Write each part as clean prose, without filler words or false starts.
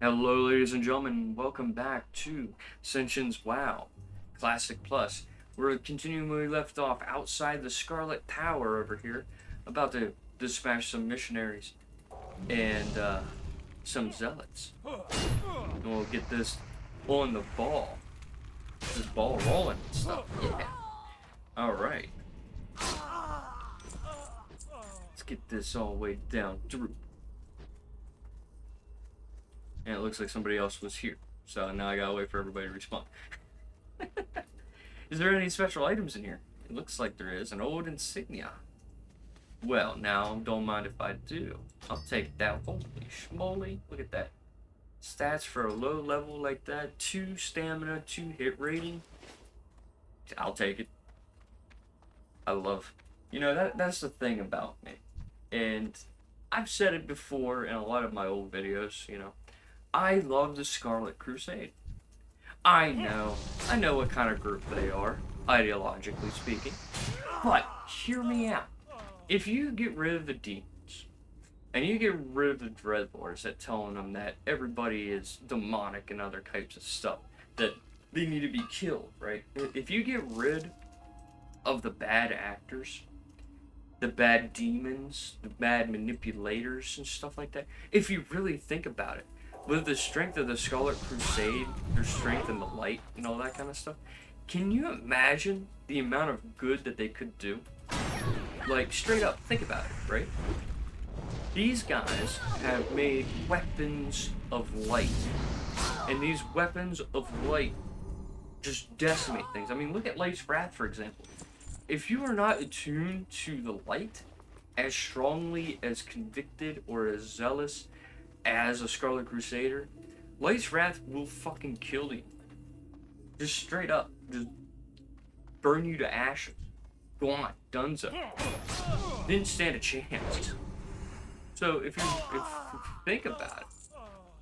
Hello, ladies and gentlemen. Welcome back to Ascension's WoW Classic Plus. We're continuing where we left off outside the Scarlet Tower over here, about to dispatch some missionaries and some zealots. And we'll get this on the ball. This ball rolling and stuff. Yeah. Alright. Let's get this all the way down through. And it looks like somebody else was here. So now I gotta wait for everybody to respawn. Is there any special items in here? It looks like there is. An old insignia. Well, now, don't mind if I do. I'll take that. Holy schmoly. Look at that. Stats for a low level like that. 2 stamina, 2 hit rating. I'll take it. I love... You know, that's the thing about me. And I've said it before in a lot of my old videos, you know. I love the Scarlet Crusade. I know what kind of group they are, ideologically speaking. But, hear me out. If you get rid of the demons, and you get rid of the dreadlords that telling them that everybody is demonic and other types of stuff, that they need to be killed, right? If you get rid of the bad actors, the bad demons, the bad manipulators and stuff like that, if you really think about it, with the strength of the Scarlet Crusade, their strength in the light and all that kind of stuff, can you imagine the amount of good that they could do? Like, straight up, think about it, right? These guys have made weapons of light. And these weapons of light just decimate things. I mean, look at Light's Wrath, for example. If you are not attuned to the light as strongly as convicted or as zealous as a Scarlet Crusader, Light's Wrath will fucking kill you. Just straight up. Just burn you to ashes. Gone. Dunzo. Didn't stand a chance. So if you think about it,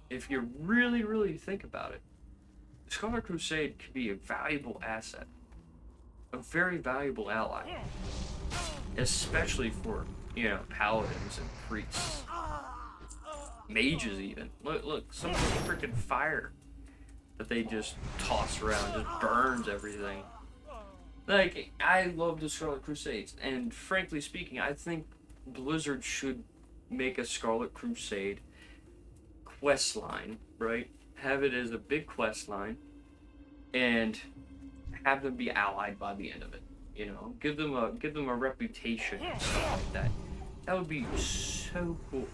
if you really think about it, the Scarlet Crusade could be a valuable asset. A very valuable ally. Especially for, you know, paladins and priests. Mages even. Look, some of the freaking fire that they just toss around just burns everything. Like, I love the Scarlet Crusades, and frankly speaking, I think Blizzard should make a Scarlet Crusade quest line, right? Have it as a big quest line, and have them be allied by the end of it. You know, give them a reputation and stuff like that. That would be so cool,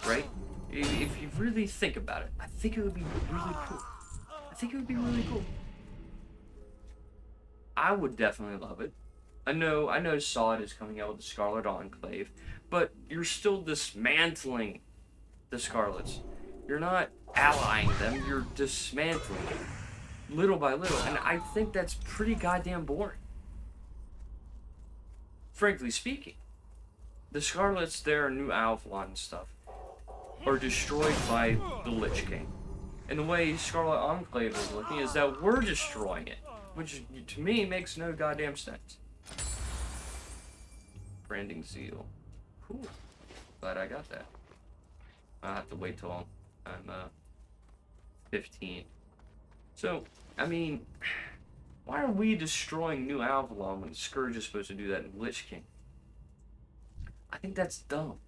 right? If you really think about it, I think it would be really cool. I think it would be really cool. I would definitely love it. I know Sod is coming out with the Scarlet Enclave, but you're still dismantling the Scarlets. You're not allying them, you're dismantling them. Little by little, and I think that's pretty goddamn boring. Frankly speaking. The Scarlets, their new Alphalon and stuff, are destroyed by the Lich King. And the way Scarlet Enclave is looking is that we're destroying it, which to me makes no goddamn sense. Branding Seal. Cool. Glad I got that. I'll have to wait till I'm 15. So, I mean, why are we destroying New Avalon when Scourge is supposed to do that in Lich King? I think that's dumb.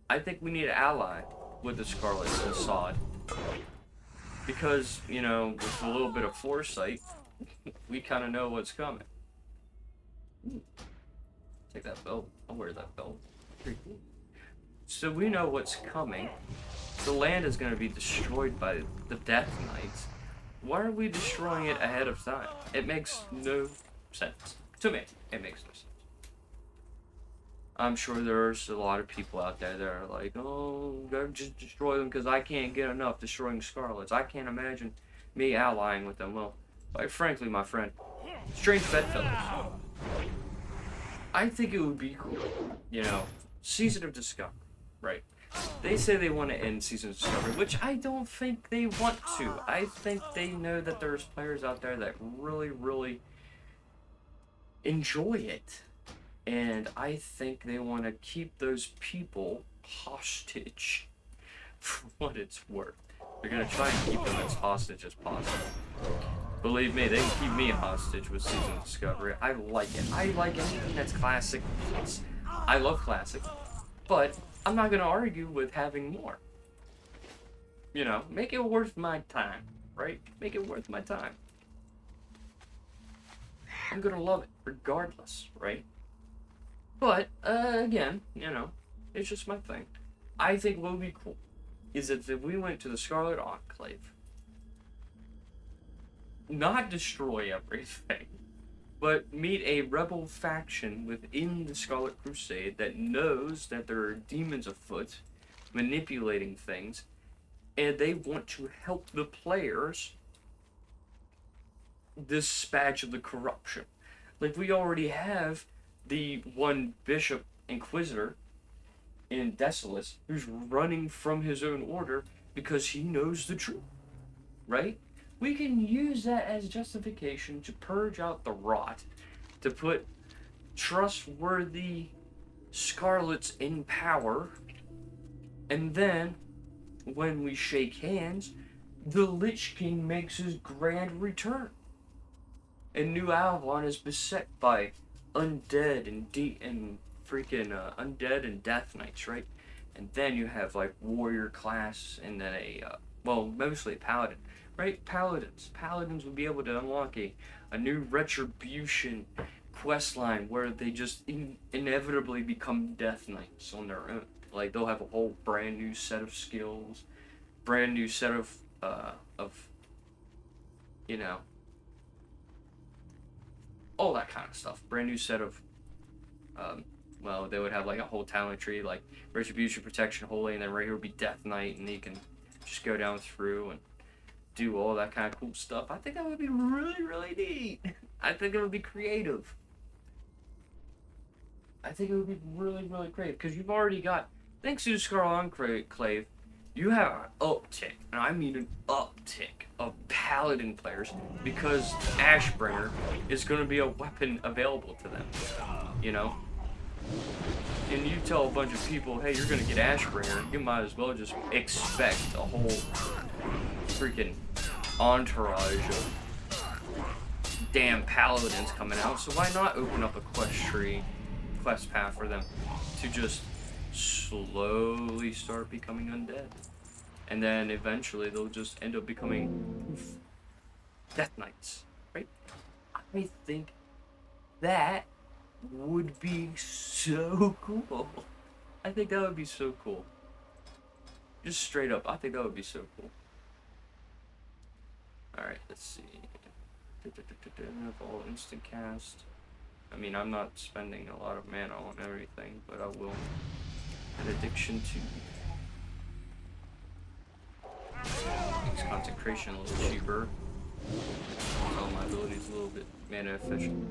I think we need an ally with the Scarlets and Sod. Because, you know, with a little bit of foresight, we kind of know what's coming. Ooh. Take that belt. I'll wear that belt. Pretty cool. So we know what's coming. The land is going to be destroyed by the Death Knights. Why are we destroying it ahead of time? It makes no sense. To me, it makes no sense. I'm sure there's a lot of people out there that are like, oh, gotta just destroy them because I can't get enough destroying Scarlets. I can't imagine me allying with them. Well, quite frankly, my friend, strange bedfellows. I think it would be cool, you know, Season of Discovery, right? They say they want to end Season of Discovery, which I don't think they want to. I think they know that there's players out there that really enjoy it. And I think they want to keep those people hostage for what it's worth. They're gonna try and keep them as hostage as possible. Believe me, they can keep me hostage with Season of Discovery. I like it. I like anything that's classic. I love classic, but I'm not gonna argue with having more. You know, make it worth my time, right? Make it worth my time. I'm gonna love it regardless, right? But again, you know, it's just my thing. I think what would be cool is if we went to the Scarlet Enclave, not destroy everything, but meet a rebel faction within the Scarlet Crusade that knows that there are demons afoot manipulating things, and they want to help the players dispatch the corruption. Like, we already have the one Bishop Inquisitor in Desolus who's running from his own order because he knows the truth, right? We can use that as justification to purge out the rot, to put trustworthy Scarlets in power, and then, when we shake hands, the Lich King makes his grand return. And New Avalon is beset by undead and undead and death knights, right? And then you have like warrior class and then mostly paladin, right? Paladins would be able to unlock a new retribution quest line where they just inevitably become death knights on their own. Like, they'll have a whole brand new set of skills, brand new set of you know, all that kind of stuff. Brand new set of they would have like a whole talent tree, like Retribution, Protection, Holy, and then right here would be Death Knight, and you can just go down through and do all that kind of cool stuff. I think that would be really, really neat. I think it would be creative. I think it would be really, really creative, because you've already got, thanks to the Scarlet Enclave, you have an uptick, and I mean an uptick, of Paladin players, because Ashbringer is going to be a weapon available to them, you know? And you tell a bunch of people, hey, you're going to get Ashbringer, you might as well just expect a whole freaking entourage of damn Paladins coming out. So why not open up a quest path for them to just slowly start becoming undead? And then eventually they'll just end up becoming Death Knights, right? I think that would be so cool. I think that would be so cool. Just straight up, I think that would be so cool. Alright, let's see. All instant cast. I mean, I'm not spending a lot of mana on everything, but I will. An addiction to makes consecration a little cheaper. All my abilities a little bit mana efficient.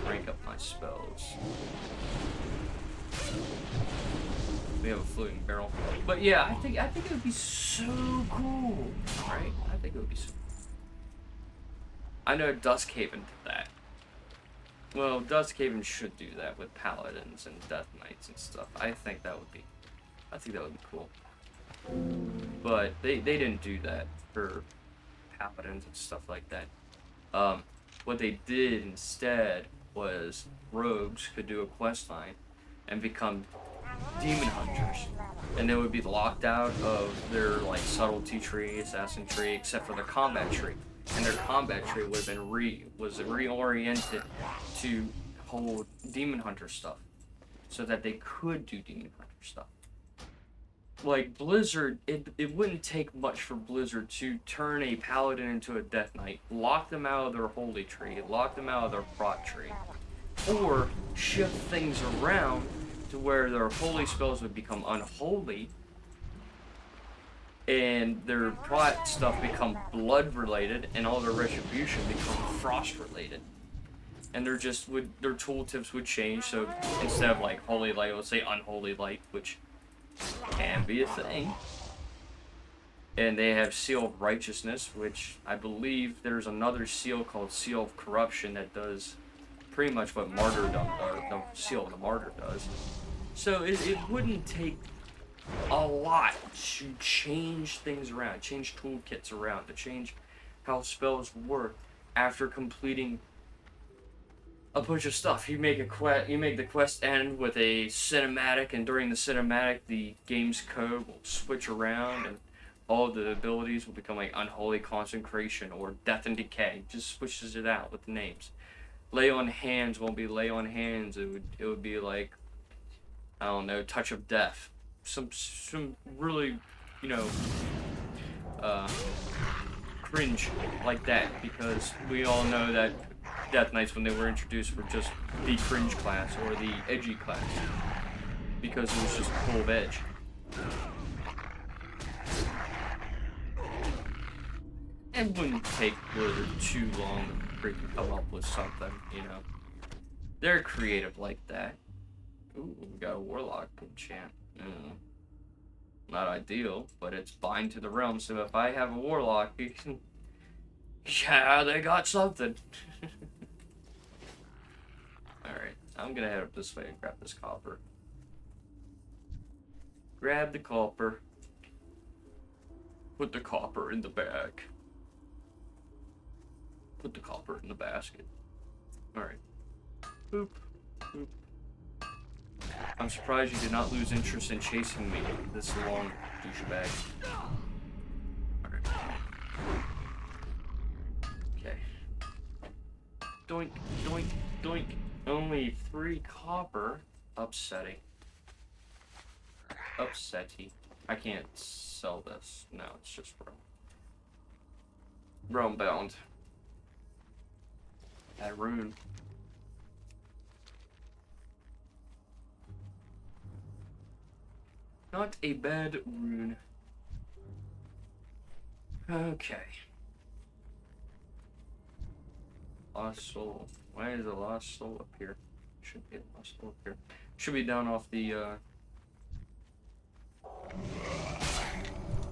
Rank up my spells. We have a floating barrel. But yeah, I think it would be so cool. Right? I think it would be so cool. I know Duskhaven did that. Well, Duskhaven should do that with Paladins and Death Knights and stuff. I think that would be cool. But they didn't do that for Paladins and stuff like that. What they did instead was rogues could do a quest line and become demon hunters, and they would be locked out of their like subtlety tree, assassin tree, except for the combat tree. And their combat tree was reoriented to hold demon hunter stuff, so that they could do demon hunter stuff. Like Blizzard, it wouldn't take much for Blizzard to turn a paladin into a death knight, lock them out of their holy tree, lock them out of their prot tree, or shift things around to where their holy spells would become unholy, and their prot stuff become blood related, and all their retribution become frost related. And their tooltips would change, so instead of like holy light, let's say unholy light, which can be a thing. And they have Seal of Righteousness, which I believe there's another seal called Seal of Corruption that does pretty much what Martyrdom, the Seal of the Martyr does. So it wouldn't take a lot to change things around, change toolkits around, to change how spells work after completing a bunch of stuff. You make the quest end with a cinematic, and during the cinematic, the game's code will switch around, and all the abilities will become like Unholy Consecration or Death and Decay. Just switches it out with the names. Lay on Hands won't be Lay on Hands. It would be like, I don't know, Touch of Death. Some really, you know, cringe like that, because we all know that Death Knights, when they were introduced, were just the cringe class or the edgy class, because it was just full of edge. It wouldn't take Blizzard too long to freaking come up with something, you know. They're creative like that. Ooh, we got a Warlock enchant. Not ideal, but it's bind to the realm, so if I have a Warlock, you can... Yeah, they got something. Alright, I'm gonna head up this way and grab this copper. Grab the copper. Put the copper in the bag. Put the copper in the basket. Alright. Boop. Boop. I'm surprised you did not lose interest in chasing me this long, douchebag. Alright. Okay. Doink, doink, doink. Only 3 copper. Upsetting. Upsetty. I can't sell this. No, it's just realm bound. That rune. Not a bad rune. Okay. Lost soul. Why is the lost soul up here? Should be a lost soul up here. Should be down off the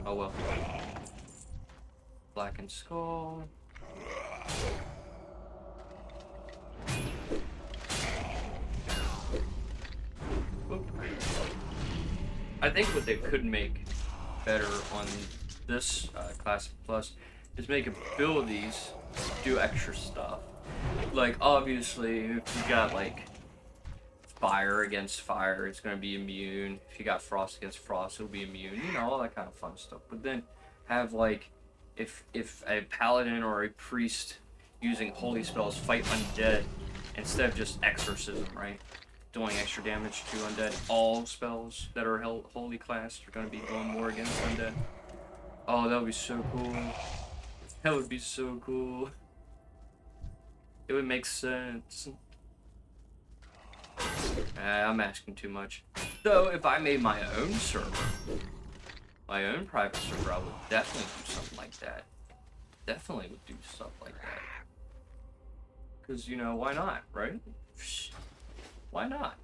oh well. Blackened skull. Oop. I think what they could make better on this Classic Plus is make abilities do extra stuff. Like, obviously, if you got, like, fire against fire, it's going to be immune. If you got frost against frost, it'll be immune. You know, all that kind of fun stuff. But then have, like, if a paladin or a priest using holy spells fight undead, instead of just exorcism, right? Doing extra damage to undead. All spells that are holy class are going to be going more against undead. Oh, that would be so cool. That would be so cool. It would make sense. I'm asking too much. So, if I made my own server, my own private server, I would definitely do something like that. Definitely would do stuff like that. Because, you know, why not, right? Why not?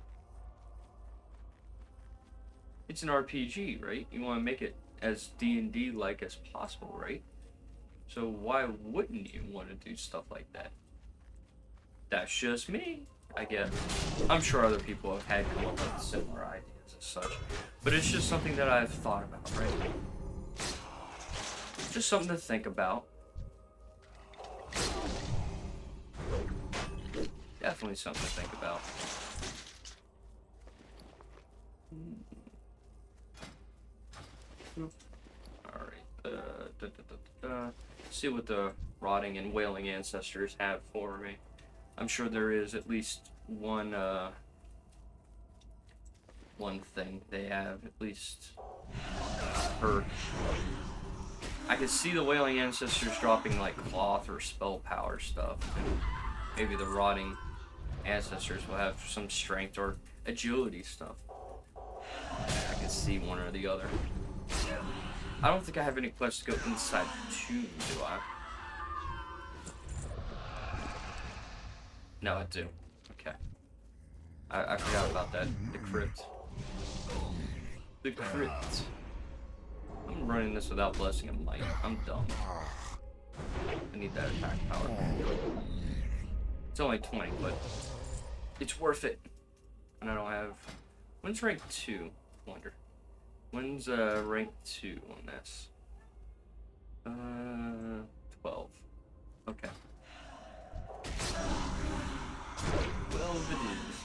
It's an RPG, right? You want to make it as D&D-like as possible, right? So why wouldn't you want to do stuff like that? That's just me, I guess. I'm sure other people have had come up with similar ideas as such. But it's just something that I've thought about, right? Just something to think about. Definitely something to think about. Alright, see what the Rotting and Wailing Ancestors have for me. I'm sure there is at least one thing they have, at least per. I could see the Wailing Ancestors dropping like cloth or spell power stuff. Maybe the Rotting Ancestors will have some strength or agility stuff. I can see one or the other. I don't think I have any quests to go inside the tomb, do I? No, I do. Okay. I forgot about that. The crypt. The crypt. I'm running this without Blessing of Might. I'm dumb. I need that attack power. It's only 20, but it's worth it. And I don't have... When's rank 2? I wonder. When's rank 2 on this? 12. Okay. 12 it is.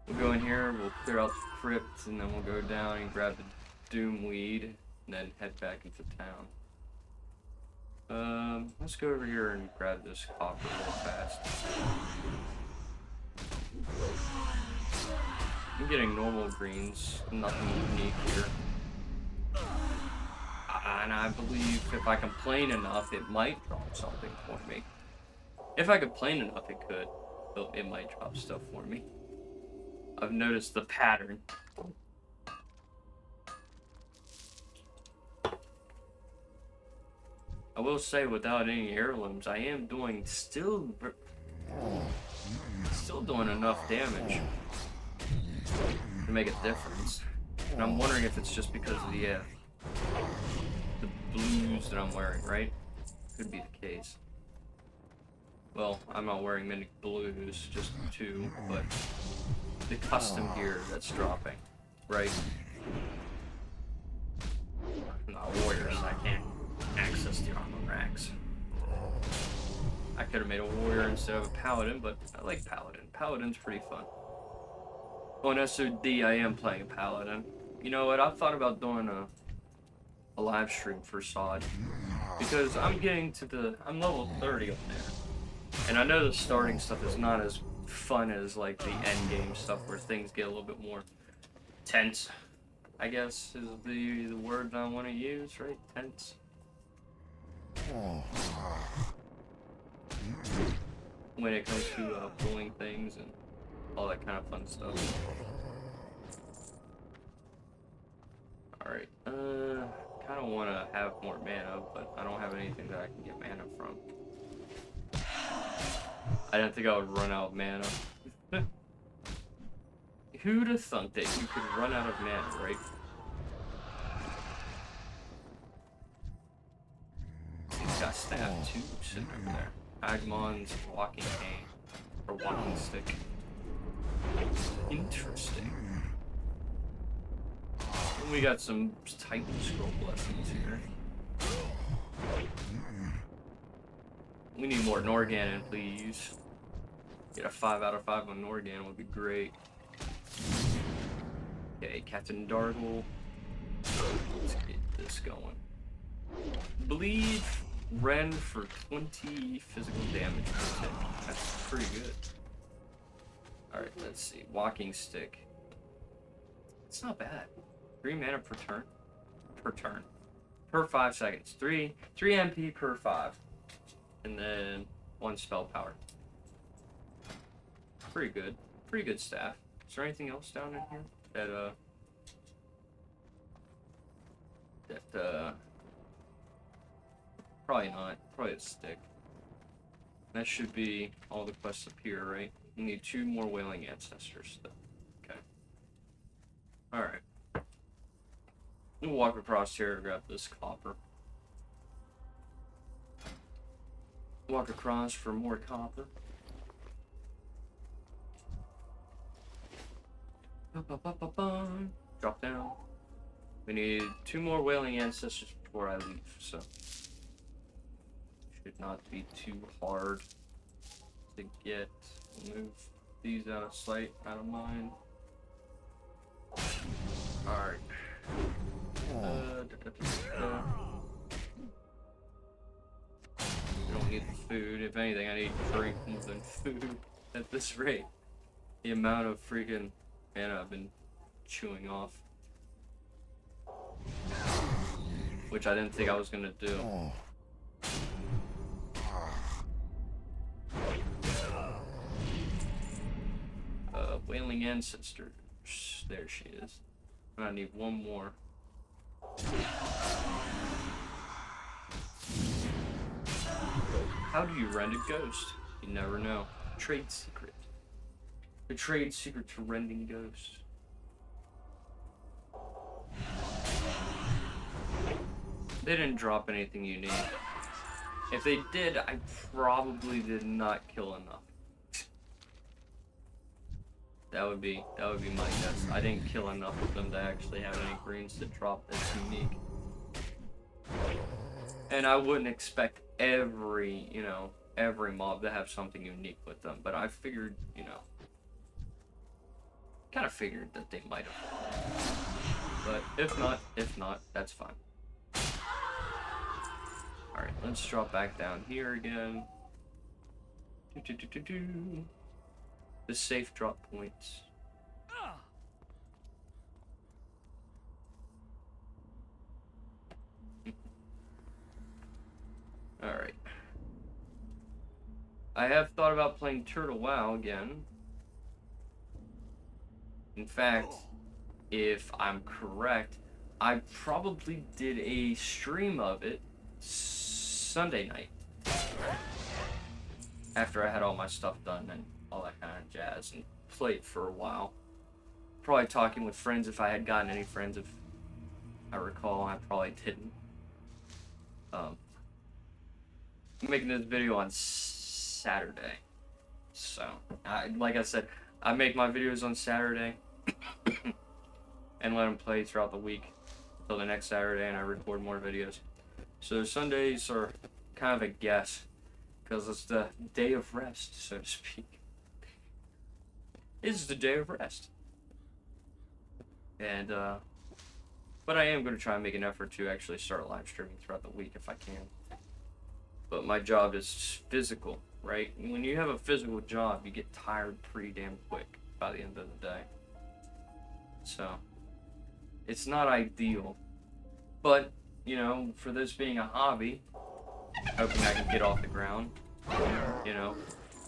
We'll go in here, we'll clear out the crypt, and then we'll go down and grab the doom weed, and then head back into town. Let's go over here and grab this copper real fast. I'm getting normal greens, nothing unique here. And I believe if I complain enough, it might drop something for me. If I complain enough, it could. But it might drop stuff for me. I've noticed the pattern. I will say, without any heirlooms, I am doing still doing enough damage to make a difference. And I'm wondering if it's just because of the blues that I'm wearing, right? Could be the case. Well, I'm not wearing many blues, just 2, but the custom gear that's dropping, right? I'm not warriors, I can't access the armor racks. I could have made a warrior instead of a paladin, but I like paladin. Paladin's pretty fun. On SOD, I am playing a paladin. You know what? I've thought about doing a live stream for SOD because I'm level 30 on there, and I know the starting stuff is not as fun as like the end game stuff where things get a little bit more tense, I guess is the word I want to use, right? Tense. When it comes to pulling things and all that kind of fun stuff. Alright, kind of want to have more mana, but I don't have anything that I can get mana from. I didn't think I would run out of mana. Who'd have thunk that you could run out of mana, right? He's got stab too, sitting over there. Agmon's walking cane, or walking stick. Interesting. And we got some Titan scroll blessings here. We need more Norganon, please. Get a 5 out of 5 on Norganon would be great. Okay, Captain Dargle. Let's get this going. Bleed Ren for 20 physical damage per tick. That's pretty good. Alright, let's see. Walking stick. It's not bad. 3 mana per turn. Per turn. Per 5 seconds. 3 MP per 5. And then 1 spell power. Pretty good. Pretty good staff. Is there anything else down in here that probably not. Probably a stick. That should be all the quests up here, right? We need 2 more Wailing Ancestors, though. Okay. Alright. We'll walk across here and grab this copper. Walk across for more copper. Drop down. We need 2 more Wailing Ancestors before I leave, so should not be too hard to get. Move these out of sight, out of mind. Alright. I don't need food. If anything, I need drink more than food at this rate. The amount of freaking mana I've been chewing off. Which I didn't think I was gonna do. Wailing Ancestors. There she is. I need 1 more. How do you rend a ghost? You never know. Trade secret. The trade secret to rending ghosts. They didn't drop anything unique. If they did, I probably did not kill enough. That would be my guess. I didn't kill enough of them to actually have any greens to drop that's unique. And I wouldn't expect every mob to have something unique with them, but I figured, kind of figured that they might have. But if not, that's fine. Alright, let's drop back down here again. The safe drop points. Alright. I have thought about playing Turtle WoW again. In fact, if I'm correct, I probably did a stream of it Sunday night. After I had all my stuff done and all that kind of jazz and played for a while. Probably talking with friends if I had gotten any friends, if I recall. I probably didn't. I'm making this video on Saturday. So, like I said, I make my videos on Saturday and let them play throughout the week until the next Saturday, and I record more videos. So Sundays are kind of a guess because it's the day of rest, so to speak. It's the day of rest. And, but I am going to try and make an effort to actually start live streaming throughout the week if I can. But my job is physical, right? When you have a physical job, you get tired pretty damn quick by the end of the day. So, it's not ideal. But, for this being a hobby, hoping I can get off the ground,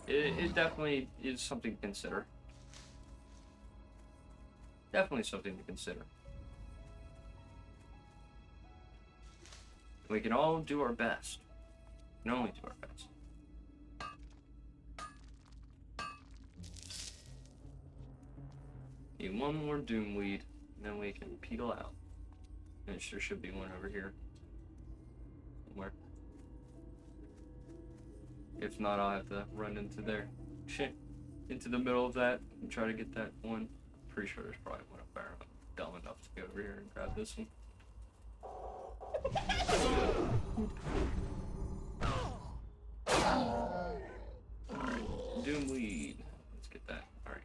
it definitely is something to consider. Definitely something to consider. We can all do our best. We can only do our best. Need one more Doomweed, and then we can peel out. And there should be one over here. Somewhere. If not, I'll have to run into there. Into the middle of that and try to get that one. Pretty sure there's probably one up there. I'm dumb enough to go over here and grab this one. Doomweed. Let's get that. Alright.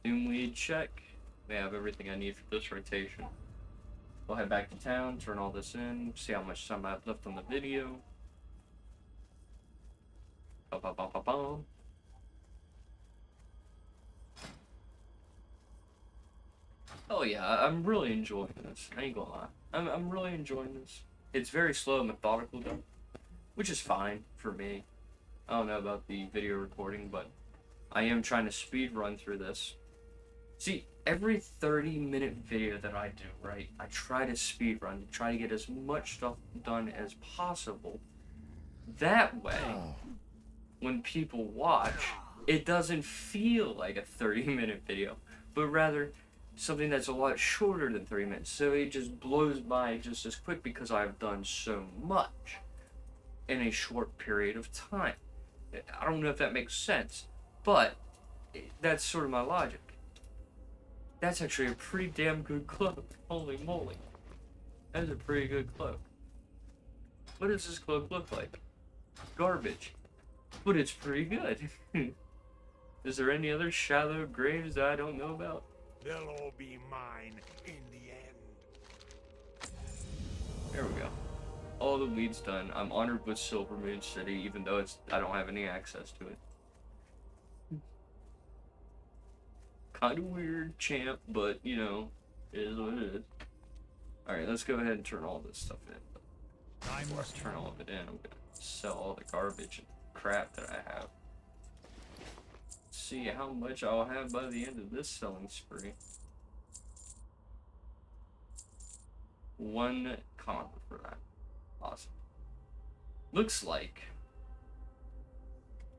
Doomweed check. They have everything I need for this rotation. We'll head back to town, turn all this in, see how much time I have left on the video. Ba-ba-ba-ba-bum. Oh yeah, I'm really enjoying this. I ain't gonna lie. I'm really enjoying this. It's very slow and methodical though, which is fine for me. I don't know about the video recording, but I am trying to speed run through this. See, every 30-minute video that I do, right, I try to speed run, to try to get as much stuff done as possible. That way, when people watch, it doesn't feel like a 30-minute video, but rather something that's a lot shorter than 30 minutes. So it just blows by just as quick because I've done so much in a short period of time. I don't know if that makes sense, but that's sort of my logic. That's actually a pretty damn good cloak. Holy moly. That is a pretty good cloak. What does this cloak look like? Garbage. But it's pretty good. Is there any other shallow graves that I don't know about? They'll all be mine in the end. There we go. All the weed's done. I'm honored with Silver Moon City, even though I don't have any access to it. Kind of weird, champ, but, it is what it is. Alright, let's go ahead and turn all this stuff in. Before I turn all of it in, I'm going to sell all the garbage and crap that I have. See how much I'll have by the end of this selling spree. 1 comic for that. Awesome. Looks like...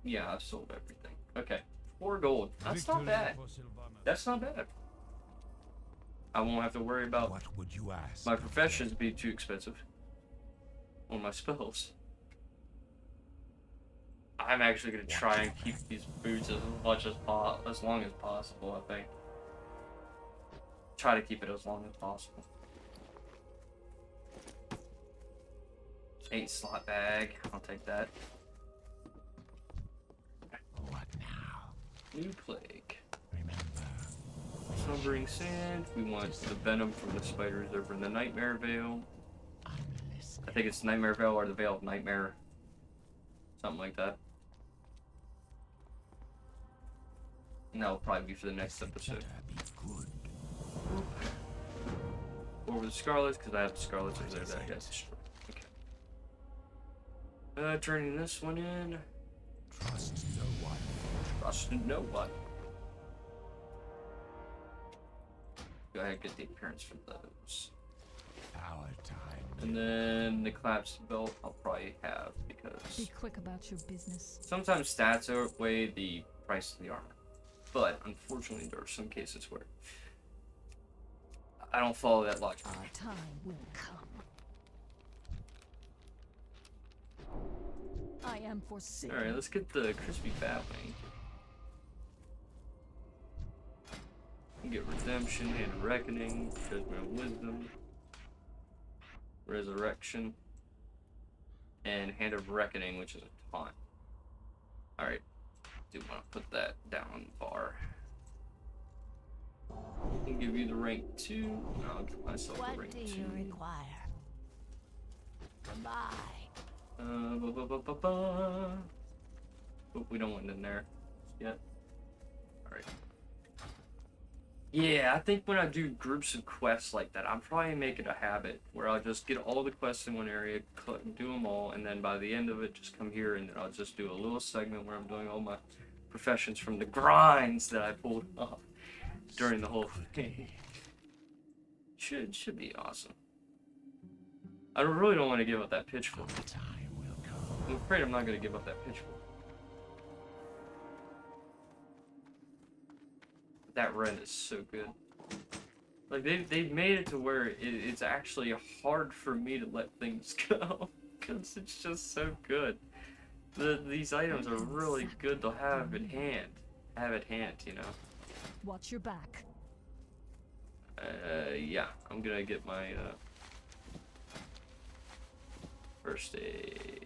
Yeah, I've sold everything. Okay, 4 gold. That's not bad. That's not bad. I won't have to worry about What would you ask? my professions being too expensive. Or my spells. I'm actually gonna try and keep these boots as much as as long as possible. I think. Try to keep it as long as possible. 8 slot bag. I'll take that. What now? New plague. Remember. Slumbering sand. We want the venom from the spiders over in the nightmare veil. I think it's nightmare veil or the veil of nightmare. Something like that. And that'll probably be for the next episode. Over the scarlets, because I have the scarlets over there that I got destroyed. Okay. Turning this one in. Trust no one. Trust no one. Go ahead and get the appearance for those. Our time. And then the collapsed belt I'll probably have because Be quick about your business. sometimes stats outweigh the price of the armor. But unfortunately there are some cases where I don't follow that logic. Our time will come. I am forsaken. Alright, let's get the crispy fat wing. Get redemption, hand of reckoning, judgment of wisdom, resurrection, and hand of reckoning, which is a taunt. Alright, do want to put that down on the bar. I'll give you the rank 2, and I'll give myself the rank 2. What do you require? Goodbye. Oh, we don't want it in there yet. Alright. Yeah, I think when I do groups of quests like that, I'm probably making a habit where I'll just get all the quests in one area, do them all, and then by the end of it, just come here and then I'll just do a little segment where I'm doing all my professions from the grinds that I pulled off during the whole thing. Should be awesome. I really don't want to give up that pitchfork. I'm afraid I'm not going to give up that pitchfork. That red is so good. Like they've made it to where it's actually hard for me to let things go because it's just so good. These items are really good to have at hand. You know. Watch your back. Yeah, I'm gonna get my first aid.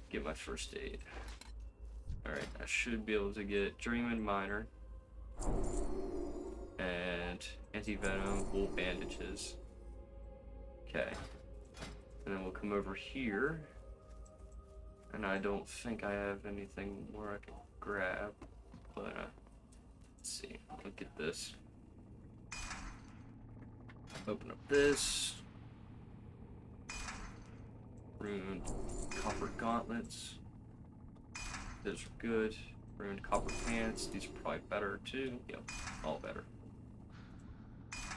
Get my first aid. Alright, I should be able to get Dreamin' Miner and anti-venom, wool bandages. Okay. And then we'll come over here. And I don't think I have anything more I can grab. But let's see. Look at this. Open up this. Ruined copper gauntlets. Those are good. Ruined copper pants. These are probably better too. Yep, all better.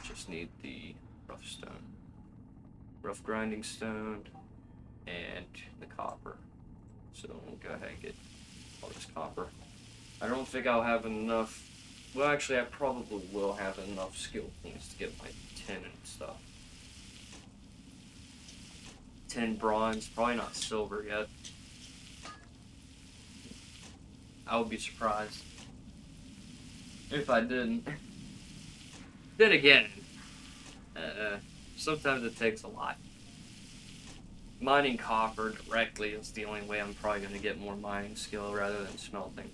Just need the rough stone. Rough grinding stone and the copper. So we'll go ahead and get all this copper. I don't think I'll have enough. Well, actually, I probably will have enough skill points to get my 10 and stuff. 10 bronze, probably not silver yet. I would be surprised if I didn't. Then again, sometimes it takes a lot. Mining copper directly is the only way I'm probably going to get more mining skill rather than smelting.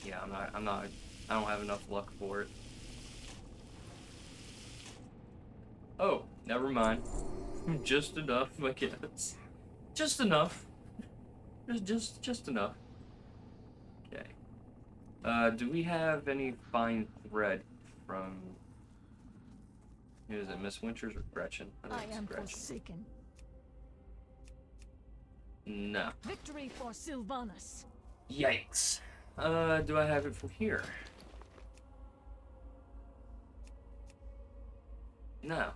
Yeah, I don't have enough luck for it. Oh, never mind. Just enough, I guess. Just enough. Just enough. Okay. Do we have any fine thread from... Who is it, Miss Winters or Gretchen? I think it's am Gretchen. forsaken. No. Victory for Sylvanas. Yikes. Do I have it from here? No.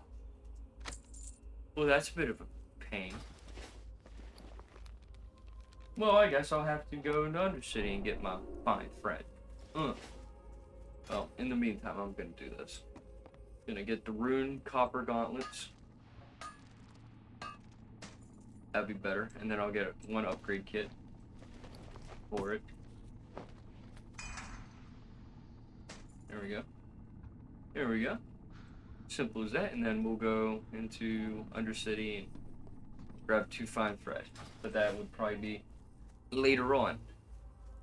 Well, that's a bit of a pain. Well, I guess I'll have to go into Undercity and get my fine thread. Well, in the meantime, I'm gonna do this. Gonna get the rune copper gauntlets. That'd be better. And then I'll get one upgrade kit for it. There we go. There we go. Simple as that. And then we'll go into Undercity and grab 2 fine thread. But that would probably be later on.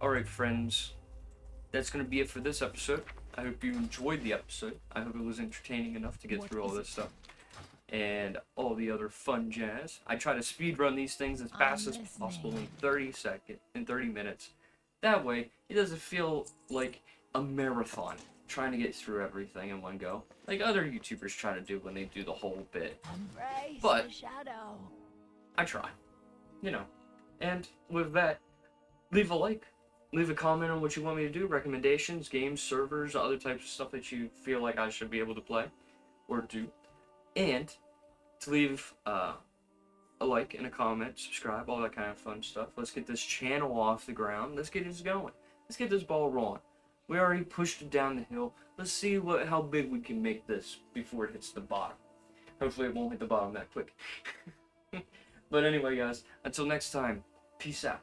Alright, friends. That's going to be it for this episode. I hope you enjoyed the episode. I hope it was entertaining enough to get through all this stuff. And all the other fun jazz. I try to speed run these things as fast as possible in 30 minutes. That way, it doesn't feel like a marathon trying to get through everything in one go, like other YouTubers try to do when they do the whole bit. Embrace But the shadow. I try, you know. And with that, leave a like, leave a comment on what you want me to do, recommendations, games, servers, other types of stuff that you feel like I should be able to play or do. And to leave a like and a comment, subscribe, all that kind of fun stuff. Let's get this channel off the ground. Let's get this going. Let's get this ball rolling. We already pushed it down the hill. Let's see how big we can make this before it hits the bottom. Hopefully it won't hit the bottom that quick. But anyway, guys, until next time, peace out.